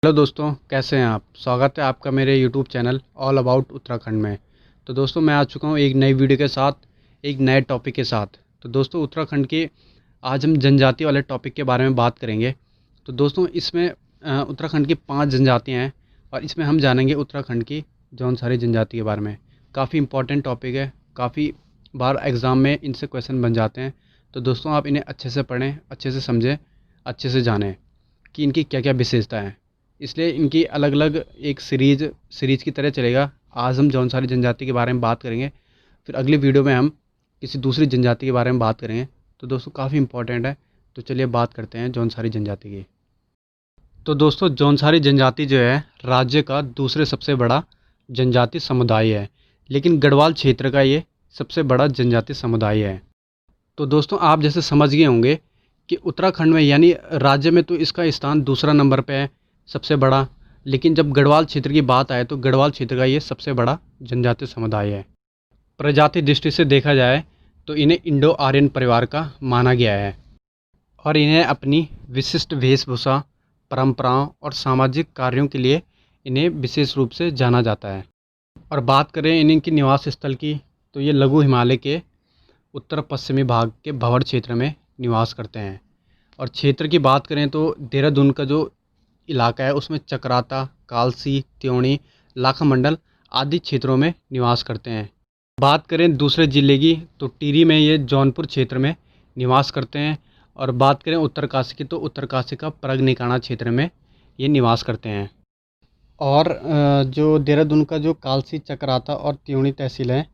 Hello दोस्तों, कैसे हैं आप। स्वागत है आपका मेरे YouTube channel all about Uttarakhand में। तो दोस्तों, मैं आ चुका हूँ एक नई वीडियो के साथ, एक नए टॉपिक के साथ। तो दोस्तों, उत्तराखंड के आज हम जनजाति वाले टॉपिक के बारे में बात करेंगे। तो दोस्तों, इसमें उत्तराखंड की 5 जनजातियाँ हैं और इसमें हम जानेंगे उत्तराखंड की जौनसारी जनजाति के बारे में। काफ़ी इंपॉर्टेंट टॉपिक है, काफ़ी बार एग्ज़ाम में इनसे क्वेश्चन बन जाते हैं। तो दोस्तों, आप इन्हें अच्छे से पढ़ें, अच्छे से समझें, अच्छे से जानें कि इनकी क्या क्या विशेषता है। इसलिए इनकी अलग अलग एक सीरीज की तरह चलेगा। आज हम जौनसारी जनजाति के बारे में बात करेंगे, फिर अगली वीडियो में हम किसी दूसरी जनजाति के बारे में बात करेंगे। तो दोस्तों, काफ़ी इंपॉर्टेंट है। तो चलिए बात करते हैं जौनसारी जनजाति की। तो दोस्तों, जौनसारी जनजाति जो है राज्य का दूसरे सबसे बड़ा जनजाति समुदाय है, लेकिन गढ़वाल क्षेत्र का ये सबसे बड़ा जनजाति समुदाय है। तो दोस्तों, आप जैसे समझ गए होंगे कि उत्तराखंड में यानी राज्य में तो इसका स्थान दूसरा नंबर पे है, सबसे बड़ा। लेकिन जब गढ़वाल क्षेत्र की बात आए तो गढ़वाल क्षेत्र का ये सबसे बड़ा जनजातीय समुदाय है। प्रजाति दृष्टि से देखा जाए तो इन्हें इंडो आर्यन परिवार का माना गया है और इन्हें अपनी विशिष्ट वेशभूषा, परंपराओं और सामाजिक कार्यों के लिए इन्हें विशेष रूप से जाना जाता है। और बात करें इनके निवास स्थल की, तो ये लघु हिमालय के उत्तर पश्चिमी भाग के भंवर क्षेत्र में निवास करते हैं। और क्षेत्र की बात करें तो देहरादून का जो इलाका है उसमें चक्राता, कालसी, त्योणी, लाखा मंडल आदि क्षेत्रों में निवास करते हैं। बात करें दूसरे ज़िले की तो टिहरी में ये जौनपुर क्षेत्र में निवास करते हैं। और बात करें उत्तरकाशी की तो उत्तरकाशी का परगनिकाणा क्षेत्र में ये निवास करते हैं। और जो देहरादून का जो कालसी, चक्राता और त्योणी तहसील है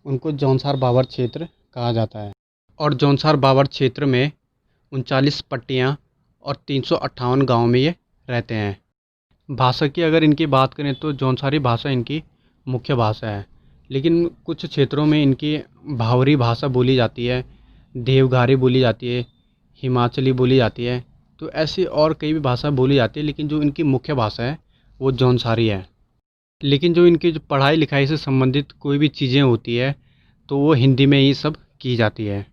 उनको जौनसार बावर क्षेत्र कहा जाता है। और जौनसार बावर क्षेत्र में 39 पट्टियाँ और 358 गाँव में ये रहते हैं। भाषा की अगर इनकी बात करें तो जौनसारी भाषा इनकी मुख्य भाषा है, लेकिन कुछ क्षेत्रों में इनकी भावरी भाषा बोली जाती है, देवघारी बोली जाती है, हिमाचली बोली जाती है। तो ऐसी और कई भी भाषा बोली जाती है, लेकिन जो इनकी मुख्य भाषा है वो जौनसारी है। लेकिन जो इनकी जो पढ़ाई लिखाई से संबंधित कोई भी चीज़ें होती है तो वो हिंदी में ही सब की जाती है।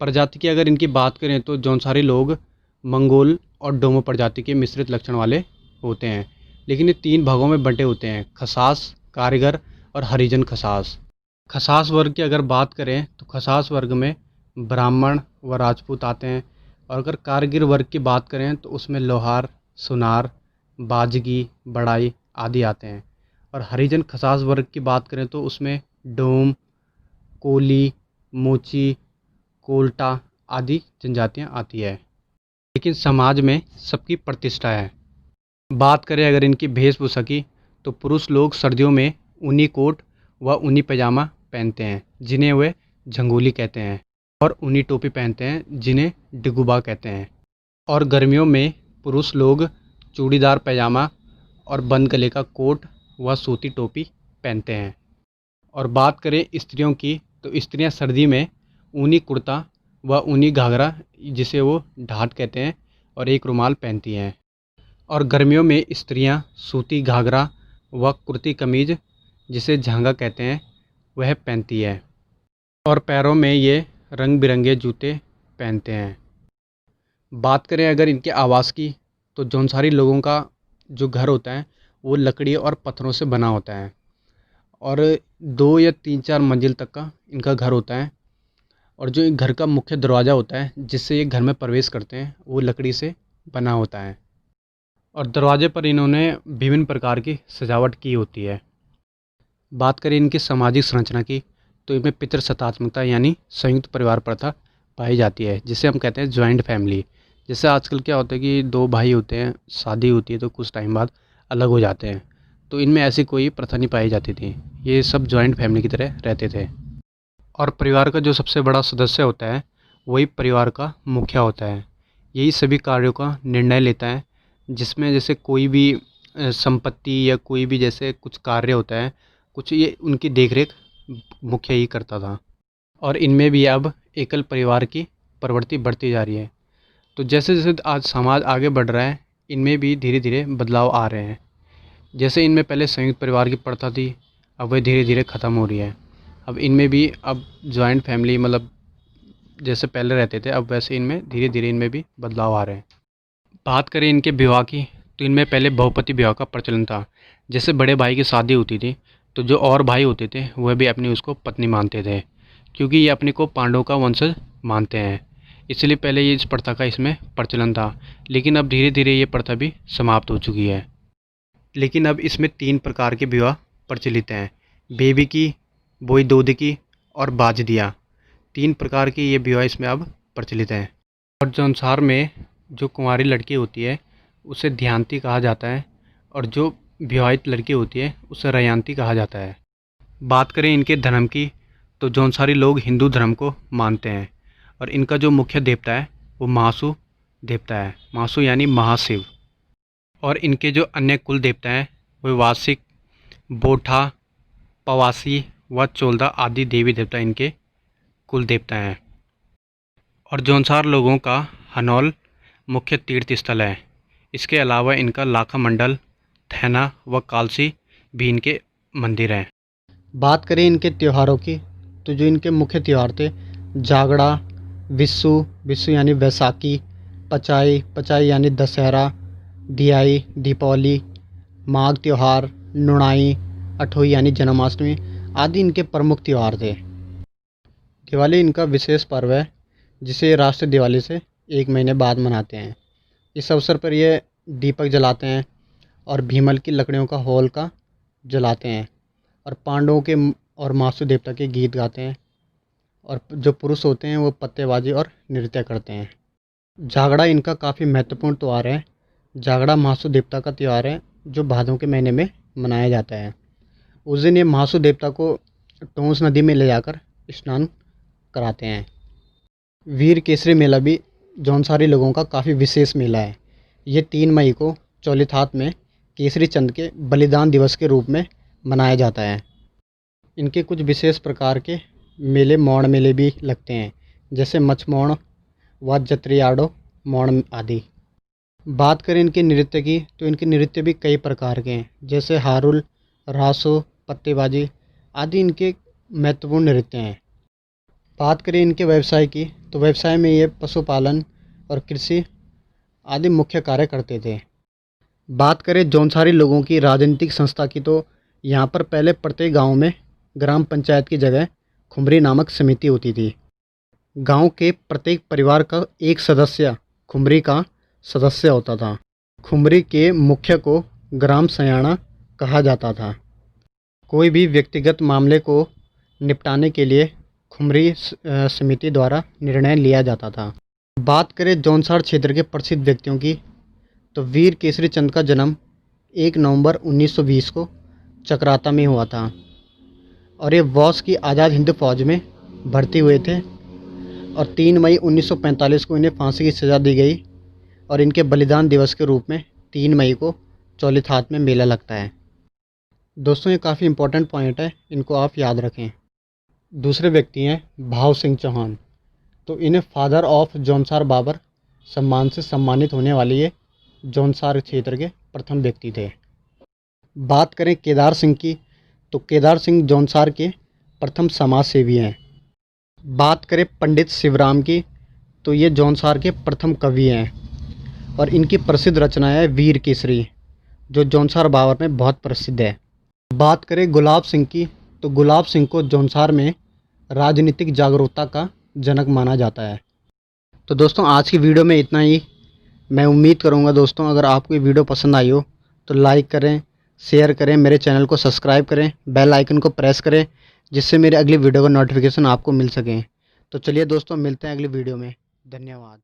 प्रजाति की अगर इनकी बात करें तो जौनसारी लोग मंगोल और डोमो प्रजाति के मिश्रित लक्षण वाले होते हैं, लेकिन ये 3 भागों में बंटे होते हैं: खसास, कारीगर और हरिजन खसास। खसास वर्ग की अगर बात करें तो खसास वर्ग में ब्राह्मण व राजपूत आते हैं। और अगर कारीगर वर्ग की बात करें तो उसमें लोहार, सुनार, बाजगी, बढ़ाई आदि आते हैं। और हरिजन खसास वर्ग की बात करें तो उसमें डोम, कोली, मोची, कोल्टा आदि जनजातियाँ आती है। लेकिन समाज में सबकी प्रतिष्ठा है। बात करें अगर इनकी वेशभूषा की तो पुरुष लोग सर्दियों में ऊनी कोट व ऊनी पैजामा पहनते हैं जिन्हें वे झंगोली कहते हैं, और ऊनी टोपी पहनते हैं जिन्हें डिगुबा कहते हैं। और गर्मियों में पुरुष लोग चूड़ीदार पैजामा और बंद गले का कोट व सूती टोपी पहनते हैं। और बात करें स्त्रियों की तो स्त्रियां सर्दी में ऊनी कुर्ता व ऊनी घाघरा, जिसे वो ढाट कहते हैं, और एक रुमाल पहनती हैं। और गर्मियों में स्त्रियां सूती घाघरा व कुर्ती कमीज, जिसे झांगा कहते हैं, वह पहनती है। और पैरों में ये रंग बिरंगे जूते पहनते हैं। बात करें अगर इनके आवास की तो जौनसारी लोगों का जो घर होता है वो लकड़ी और पत्थरों से बना होता है, और 2 या 3-4 मंजिल तक का इनका घर होता है। और जो घर का मुख्य दरवाज़ा होता है जिससे ये घर में प्रवेश करते हैं वो लकड़ी से बना होता है। और दरवाजे पर इन्होंने विभिन्न प्रकार की सजावट की होती है। बात करें इनकी सामाजिक संरचना की तो इनमें पितृसत्तात्मकता यानी संयुक्त परिवार प्रथा पाई जाती है, जिसे हम कहते हैं जॉइंट फैमिली। जैसे आजकल क्या होता है कि 2 भाई होते हैं, शादी होती है तो कुछ टाइम बाद अलग हो जाते हैं, तो इनमें ऐसी कोई प्रथा नहीं पाई जाती थी। ये सब जॉइंट फैमिली की तरह रहते थे। और परिवार का जो सबसे बड़ा सदस्य होता है वही परिवार का मुखिया होता है। यही सभी कार्यों का निर्णय लेता है, जिसमें जैसे कोई भी संपत्ति या कोई भी जैसे कुछ कार्य होता है, कुछ ये उनकी देखरेख मुखिया ही करता था। और इनमें भी अब एकल परिवार की प्रवृत्ति बढ़ती जा रही है। तो जैसे जैसे आज समाज आगे बढ़ रहा है, इनमें भी धीरे धीरे बदलाव आ रहे हैं। जैसे इनमें पहले संयुक्त परिवार की प्रथा थी, अब वह धीरे धीरे ख़त्म हो रही है। अब इनमें भी अब जॉइंट फैमिली मतलब जैसे पहले रहते थे, अब वैसे इनमें धीरे धीरे इनमें भी बदलाव आ रहे हैं। बात करें इनके विवाह की तो इनमें पहले बहुपति विवाह का प्रचलन था। जैसे बड़े भाई की शादी होती थी तो जो और भाई होते थे वह भी अपनी उसको पत्नी मानते थे, क्योंकि ये अपने को पांडवों का वंशज मानते हैं। इसलिए पहले ये इस प्रथा का इसमें प्रचलन था, लेकिन अब धीरे धीरे ये प्रथा भी समाप्त हो चुकी है। लेकिन अब इसमें 3 प्रकार के विवाह प्रचलित हैं: बेबिकी, बोईदोदिकी और बाजदिया। 3 प्रकार के ये विवाह इसमें अब प्रचलित हैं। और जौनसार में जो कुंवारी लड़की होती है उसे ध्यानती कहा जाता है, और जो विवाहित लड़की होती है उसे रयांती कहा जाता है। बात करें इनके धर्म की तो जौनसारी लोग हिंदू धर्म को मानते हैं, और इनका जो मुख्य देवता है वो महासू देवता है। महासू यानी महाशिव। और इनके जो अन्य कुल देवता हैं वो वासिक, बोठा, पवासी व चोलदा आदि देवी देवता इनके कुल देवता हैं। और जौनसार लोगों का हनौल मुख्य तीर्थ स्थल है। इसके अलावा इनका लाखा मंडल, थैना व कालसी भी इनके मंदिर हैं। बात करें इनके त्योहारों की तो जो इनके मुख्य त्यौहार थे, जागड़ा, विशु, विशु यानी वैसाखी, पचाई, पचाई यानी दशहरा, दियाई, दीपावली, माघ त्यौहार, नुणाई, अठोई यानी जन्माष्टमी आदि इनके प्रमुख त्यौहार थे। दिवाली इनका विशेष पर्व है, जिसे राष्ट्रीय दिवाली से 1 महीने बाद मनाते हैं। इस अवसर पर ये दीपक जलाते हैं और भीमल की लकड़ियों का होलिका जलाते हैं, और पांडवों के और महासू देवता के गीत गाते हैं, और जो पुरुष होते हैं वो पत्तेबाजी और नृत्य करते हैं। जागड़ा इनका काफ़ी महत्वपूर्ण त्यौहार है। जागड़ा महासू देवता का त्यौहार है जो भादों के महीने में मनाया जाता है। उस दिन ये महासू देवता को टोंस नदी में ले जाकर स्नान कराते हैं। वीर केसरी मेला भी जौनसारी लोगों का काफ़ी विशेष मेला है। ये 3 मई को चौलिथात में केसरी चंद के बलिदान दिवस के रूप में मनाया जाता है। इनके कुछ विशेष प्रकार के मेले मौण मेले भी लगते हैं, जैसे मछमौण व जत्रियाडो मौण आदि। बात करें इनके नृत्य की तो इनके नृत्य भी कई प्रकार के हैं, जैसे हारुल, रासो, पत्तेबाजी आदि इनके महत्वपूर्ण नृत्य हैं। बात करें इनके व्यवसाय की तो व्यवसाय में ये पशुपालन और कृषि आदि मुख्य कार्य करते थे। बात करें जौनसारी लोगों की राजनीतिक संस्था की तो यहाँ पर पहले प्रत्येक गांव में ग्राम पंचायत की जगह खुमरी नामक समिति होती थी। गांव के प्रत्येक परिवार का एक सदस्य खुमरी का सदस्य होता था। खुमरी के मुख्य को ग्राम सयाना कहा जाता था। कोई भी व्यक्तिगत मामले को निपटाने के लिए खुमरी समिति द्वारा निर्णय लिया जाता था। बात करें जौनसार क्षेत्र के प्रसिद्ध व्यक्तियों की तो वीर केसरी चंद का जन्म 1 नवंबर 1920 को चकराता में हुआ था, और ये वॉस की आज़ाद हिंद फौज में भर्ती हुए थे, और 3 मई 1945 को इन्हें फांसी की सज़ा दी गई, और इनके बलिदान दिवस के रूप में 3 मई को चौलिथात में मेला लगता है। दोस्तों ये काफ़ी इम्पोर्टेंट पॉइंट है, इनको आप याद रखें। दूसरे व्यक्ति हैं भाव सिंह चौहान, तो इन्हें फादर ऑफ जौनसार बाबर सम्मान से सम्मानित होने वाले ये जौनसार क्षेत्र के प्रथम व्यक्ति थे। बात करें केदार सिंह की तो केदार सिंह जौनसार के प्रथम समाज सेवी हैं। बात करें पंडित शिवराम की तो ये जौनसार के प्रथम कवि हैं, और इनकी प्रसिद्ध रचना है वीर केसरी, जो जौनसार बाबर में बहुत प्रसिद्ध है। बात करें गुलाब सिंह की तो गुलाब सिंह को जौनसार में राजनीतिक जागरूकता का जनक माना जाता है। तो दोस्तों आज की वीडियो में इतना ही। मैं उम्मीद करूंगा दोस्तों अगर आपको ये वीडियो पसंद आई हो तो लाइक करें, शेयर करें, मेरे चैनल को सब्सक्राइब करें, बेल आइकन को प्रेस करें, जिससे मेरी अगली वीडियो का नोटिफिकेशन आपको मिल सके। तो चलिए दोस्तों मिलते हैं अगली वीडियो में। धन्यवाद।